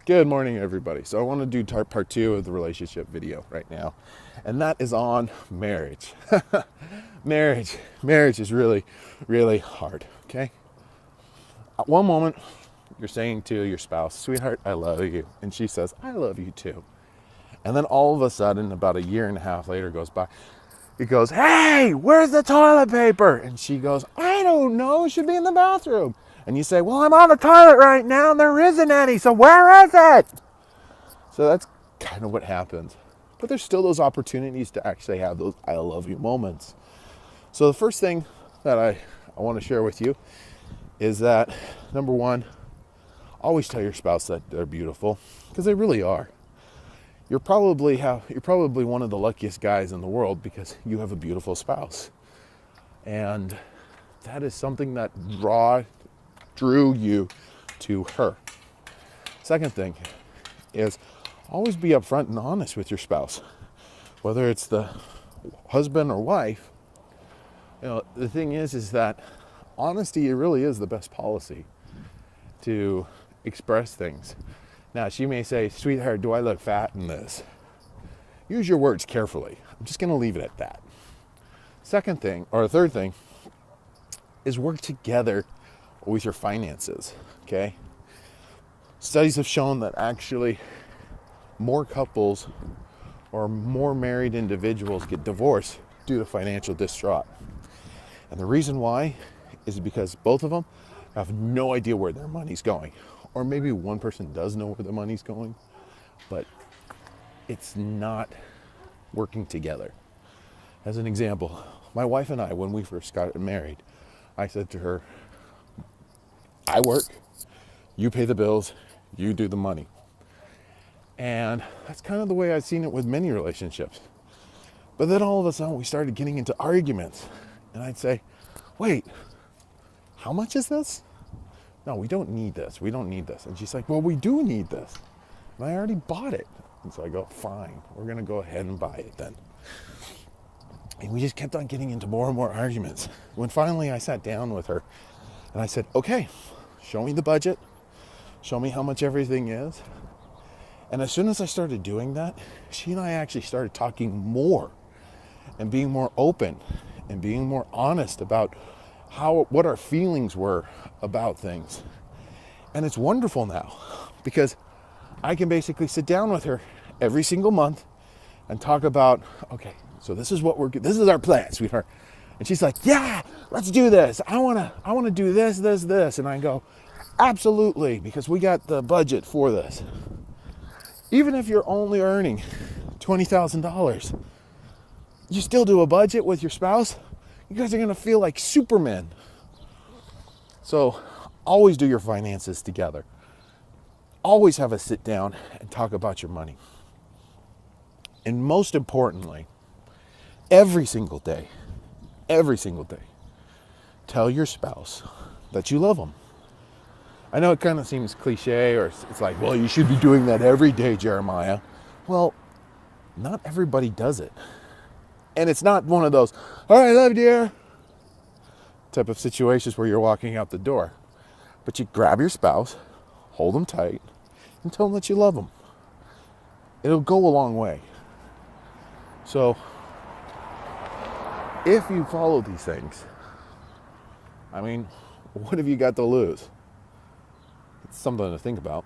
Good morning, everybody. So I want to do part two of the relationship video right now, and that is on marriage. Marriage is really, really hard. Okay. At one moment, you're saying to your spouse, "Sweetheart, I love you," and she says, "I love you too." And then all of a sudden, about a year and a half later goes by, he goes, "Hey, where's the toilet paper?" And she goes, "I don't know. It should be in the bathroom." And you say, "Well, I'm on the toilet right now and there isn't any, so where is it?" So that's kind of what happens. But there's still those opportunities to actually have those I love you moments. So the first thing that I want to share with you is that, number one, always tell your spouse that they're beautiful, because they really are. You're probably one of the luckiest guys in the world because you have a beautiful spouse. And that is something that drew you to her. Second thing is always be upfront and honest with your spouse. Whether it's the husband or wife, the thing is that honesty really is the best policy to express things. Now, she may say, "Sweetheart, do I look fat in this?" Use your words carefully. I'm just going to leave it at that. Third thing is work together with your finances, okay? Studies have shown that actually more couples or more married individuals get divorced due to financial distraught. And the reason why is because both of them have no idea where their money's going. Or maybe one person does know where the money's going, but it's not working together. As an example, my wife and I, when we first got married, I said to her, "I work, you pay the bills, you do the money." And that's kind of the way I've seen it with many relationships. But then all of a sudden we started getting into arguments. And I'd say, "Wait, how much is this? No, we don't need this. We don't need this." And she's like, "Well, we do need this. And I already bought it." And so I go, "Fine, we're going to go ahead and buy it then." And we just kept on getting into more and more arguments. When finally I sat down with her and I said, "Okay, show me the budget. Show me how much everything is." And as soon as I started doing that, she and I actually started talking more and being more open and being more honest about what our feelings were about things. And it's wonderful now because I can basically sit down with her every single month and talk about, "Okay, so this is our plan, sweetheart." And she's like, "Yeah, let's do this. I want to do this. And I go, "Absolutely, because we got the budget for this." Even if you're only earning $20,000, you still do a budget with your spouse, you guys are going to feel like Superman. So always do your finances together. Always have a sit down and talk about your money. And most importantly, every single day, tell your spouse that you love them. I know it kind of seems cliche, or it's like, "Well, you should be doing that every day, Jeremiah." Well, not everybody does it. And it's not one of those, "All right, love you, dear," type of situations where you're walking out the door. But you grab your spouse, hold them tight, and tell them that you love them. It'll go a long way. So, if you follow these things, what have you got to lose? It's something to think about.